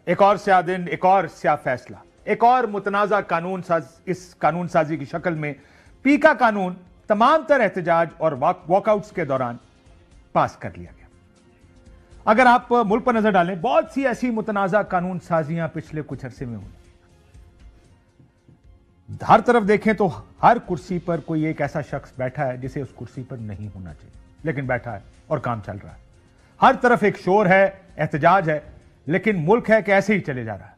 ایک اور سیاہ دن، ایک اور سیاہ فیصلہ، ایک اور متنازع قانون سازی کی شکل میں پیکا قانون تمام تر احتجاج اور واک آؤٹس کے دوران پاس کر لیا گیا۔ اگر آپ ملک پر نظر ڈالیں، بہت سی ایسی متنازع قانون سازیاں پچھلے کچھ عرصے میں ہوئی۔ ہر طرف دیکھیں تو ہر کرسی پر کوئی ایک ایسا شخص بیٹھا ہے جسے اس کرسی پر نہیں ہونا چاہیے، لیکن بیٹھا ہے اور کام چل رہا ہے۔ ہر طرف ایک شور ہے، احتجاج ہے، لیکن ملک ہے کہ ایسے ہی چلے جا رہا ہے۔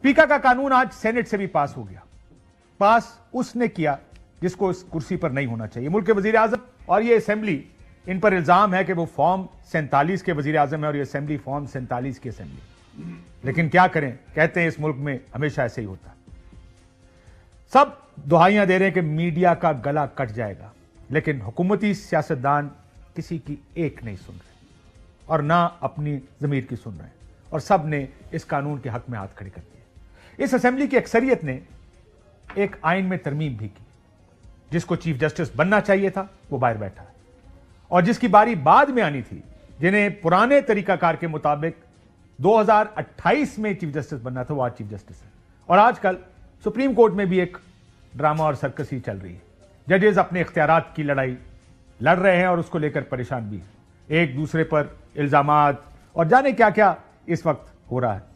پیکا کا قانون آج سینٹ سے بھی پاس ہو گیا۔ پاس اس نے کیا جس کو اس کرسی پر نہیں ہونا چاہیے، ملک کے وزیر اعظم، اور یہ اسمبلی، ان پر الزام ہے کہ وہ فارم 47 کے وزیر اعظم ہے اور یہ اسمبلی فارم 47 کی اسمبلی۔ لیکن کیا کریں، کہتے ہیں اس ملک میں ہمیشہ ایسے ہی ہوتا ہے۔ سب دہائیاں دے رہے ہیں کہ میڈیا کا گلا کٹ جائے گا، لیکن حکومتی سیاستدان کسی کی ایک نہیں سن رہے اور نہ اپنی ضمیر کی سن رہے ہیں، اور سب نے اس قانون کے حق میں ہاتھ کھڑے کر دیے۔ اس اسمبلی کی اکثریت نے ایک آئین میں ترمیم بھی کی۔ جس کو چیف جسٹس بننا چاہیے تھا وہ باہر بیٹھا ہے، اور جس کی باری بعد میں آنی تھی، جنہیں پرانے طریقہ کار کے مطابق 2028 میں چیف جسٹس بننا تھا، وہ آج چیف جسٹس ہے۔ اور آج کل سپریم کورٹ میں بھی ایک ڈرامہ اور سرکس ہی چل رہی ہے۔ ججز اپنے اختیارات کی لڑائی لڑ رہے ہیں اور اس کو لے کر پریشان بھی ہیں، ایک دوسرے پر الزامات اور جانے کیا کیا اس وقت ہو رہا ہے۔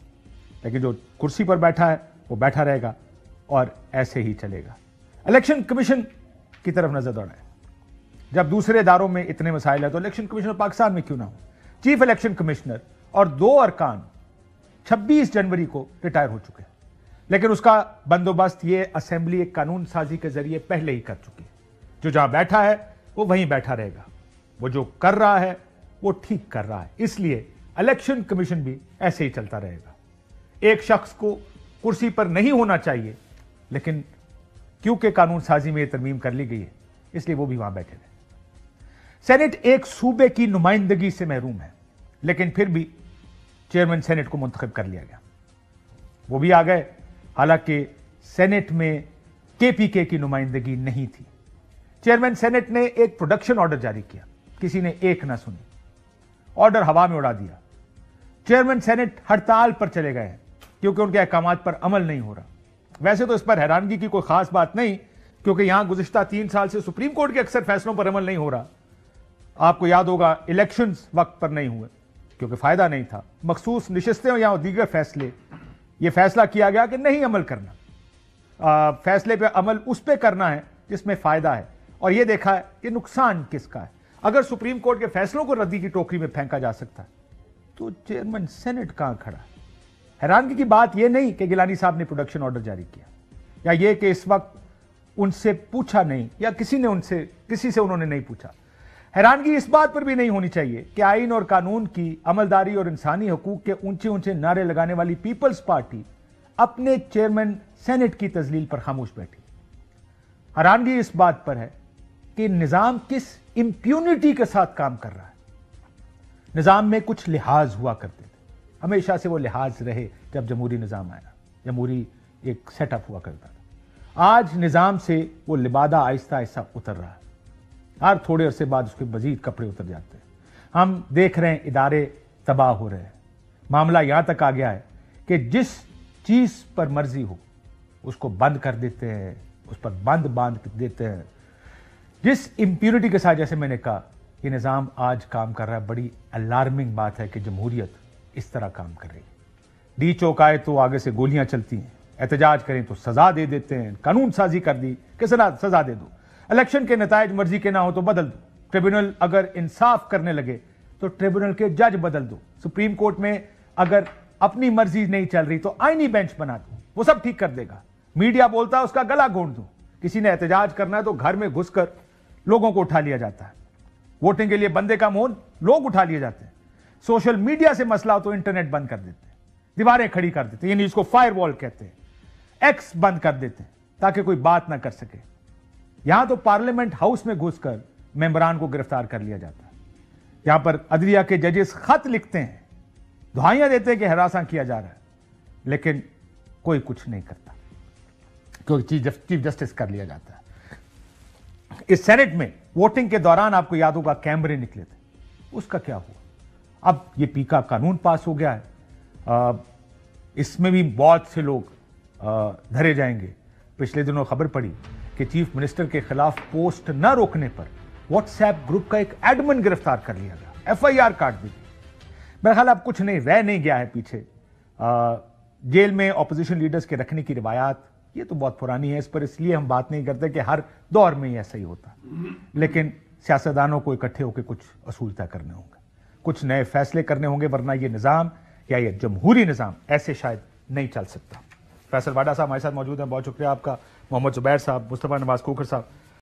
لیکن جو کرسی پر بیٹھا ہے وہ بیٹھا رہے گا اور ایسے ہی چلے گا۔ الیکشن کمیشن کی طرف نظر دوڑائیں۔ جب دوسرے اداروں میں اتنے مسائل ہیں تو الیکشن کمیشنر پاکستان میں کیوں نہ ہو؟ چیف الیکشن کمشنر اور 2 ارکان 26 جنوری کو ریٹائر ہو چکے ہیں، لیکن اس کا بندوبست یہ اسمبلی ایک قانون سازی کے ذریعے پہلے ہی کر چکی ہے۔ جو جہاں بیٹھا ہے وہ وہیں بیٹھا رہے گا، وہ جو کر رہا ہے وہ ٹھیک کر رہا ہے، اس لیے الیکشن کمیشن بھی ایسے ہی چلتا رہے گا۔ ایک شخص کو کرسی پر نہیں ہونا چاہیے، لیکن کیونکہ قانون سازی میں یہ ترمیم کر لی گئی ہے اس لیے وہ بھی وہاں بیٹھے رہے۔ سینٹ ایک صوبے کی نمائندگی سے محروم ہے، لیکن پھر بھی چیئرمین سینٹ کو منتخب کر لیا گیا، وہ بھی آ گئے، حالانکہ سینٹ میں کے پی کے کی نمائندگی نہیں تھی۔ چیئرمین سینٹ نے ایک پروڈکشن آرڈر جاری کیا، کسی نے ایک نہ سنی، آرڈر ہوا میں اڑا دیا۔ چیئرمین سینٹ ہڑتال پر چلے گئے ہیں کیونکہ ان کے احکامات پر عمل نہیں ہو رہا۔ ویسے تو اس پر حیرانگی کی کوئی خاص بات نہیں، کیونکہ یہاں گزشتہ 3 سال سے سپریم کورٹ کے اکثر فیصلوں پر عمل نہیں ہو رہا۔ آپ کو یاد ہوگا الیکشنز وقت پر نہیں ہوئے کیونکہ فائدہ نہیں تھا، مخصوص نشستیں یا دیگر فیصلے، یہ فیصلہ کیا گیا کہ نہیں عمل کرنا، فیصلے پہ عمل اس پہ کرنا ہے جس میں فائدہ ہے، اور یہ دیکھا ہے کہ نقصان کس کا ہے۔ اگر سپریم کورٹ کے فیصلوں کو ردی کی ٹوکری میں پھینکا جا سکتا ہے تو چیئرمین سینٹ کہاں کھڑا ہے؟ حیرانگی کی بات یہ نہیں کہ گیلانی صاحب نے پروڈکشن آرڈر جاری کیا، یا یہ کہ اس وقت ان سے پوچھا نہیں، یا کسی سے انہوں نے نہیں پوچھا۔ حیرانگی اس بات پر بھی نہیں ہونی چاہیے کہ آئین اور قانون کی عملداری اور انسانی حقوق کے اونچے اونچے نعرے لگانے والی پیپلز پارٹی اپنے چیئرمین سینٹ کی تذلیل پر خاموش بیٹھی۔ حیرانگی اس بات پر ہے کہ نظام کس امپیونٹی کے ساتھ کام کر رہا ہے۔ نظام میں کچھ لحاظ ہوا کرتے تھے، ہمیشہ سے وہ لحاظ رہے جب جمہوری نظام آیا، جمہوری ایک سیٹ اپ ہوا کرتا تھا۔ آج نظام سے وہ لبادہ آہستہ آہستہ اتر رہا ہے، ہر تھوڑے عرصے بعد اس کے مزید کپڑے اتر جاتے ہیں۔ ہم دیکھ رہے ہیں ادارے تباہ ہو رہے ہیں۔ معاملہ یہاں تک آ گیا ہے کہ جس چیز پر مرضی ہو اس کو بند کر دیتے ہیں، اس پر باندھ دیتے ہیں۔ جس امپیونٹی کے ساتھ، جیسے میں نے کہا، یہ نظام آج کام کر رہا ہے، بڑی الارمنگ بات ہے کہ جمہوریت اس طرح کام کر رہی ہے۔ ڈی چوک آئے تو آگے سے گولیاں چلتی ہیں، احتجاج کریں تو سزا دے دیتے ہیں، قانون سازی کر دی کہ سزا دے دو، الیکشن کے نتائج مرضی کے نہ ہو تو بدل دو، ٹریبونل اگر انصاف کرنے لگے تو ٹریبونل کے جج بدل دو، سپریم کورٹ میں اگر اپنی مرضی نہیں چل رہی تو آئینی بینچ بنا دو، وہ سب ٹھیک کر دے گا۔ میڈیا بولتا ہے اس کا گلا گھونٹ دو، کسی نے احتجاج کرنا ہے تو گھر میں گھس کر لوگوں کو اٹھا لیا جاتا ہے، ووٹنگ کے لیے بندے کا مون لوگ اٹھا لیے جاتے ہیں، سوشل میڈیا سے مسئلہ ہو تو انٹرنیٹ بند کر دیتے ہیں، دیواریں کھڑی کر دیتے ہیں، یعنی اس کو فائر وال کہتے ہیں، ایکس بند کر دیتے ہیں تاکہ کوئی بات نہ کر سکے۔ یہاں تو پارلیمنٹ ہاؤس میں گھس کر ممبران کو گرفتار کر لیا جاتا ہے۔ یہاں پر عدلیہ کے ججز خط لکھتے ہیں، دہائیاں دیتے ہیں کہ ہراساں کیا جا رہا ہے، لیکن کوئی کچھ نہیں کرتا کیونکہ چیف جسٹس کر لیا جاتا ہے۔ اس سینٹ میں ووٹنگ کے دوران آپ کو یاد ہوگا کیمرے نکلے تھے، اس کا کیا ہوا؟ اب یہ پیکا قانون پاس ہو گیا ہے، اس میں بھی بہت سے لوگ دھرے جائیں گے. پچھلے دنوں خبر پڑی کہ چیف منسٹر کے خلاف پوسٹ نہ روکنے پر واٹس ایپ گروپ کا ایک ایڈمن گرفتار کر لیا گیا, ایف آئی آر کاٹ دی گئی. میرا خیال اب کچھ نہیں رہ نہیں گیا ہے پیچھے. جیل میں اپوزیشن لیڈرز کے رکھنے کی روایات یہ تو بہت پرانی ہے, اس پر اس لیے ہم بات نہیں کرتے کہ ہر دور میں یہ ایسا ہی ہوتا, لیکن سیاستدانوں کو اکٹھے ہو کے کچھ اصول طے کرنے ہوں گے, کچھ نئے فیصلے کرنے ہوں گے, ورنہ یہ نظام یا یہ جمہوری نظام ایسے شاید نہیں چل سکتا. فیصل واڈا صاحب ہمارے ساتھ موجود ہیں, بہت شکریہ آپ کا. محمد زبیر صاحب, مصطفیٰ نواز کھوکھر صاحب,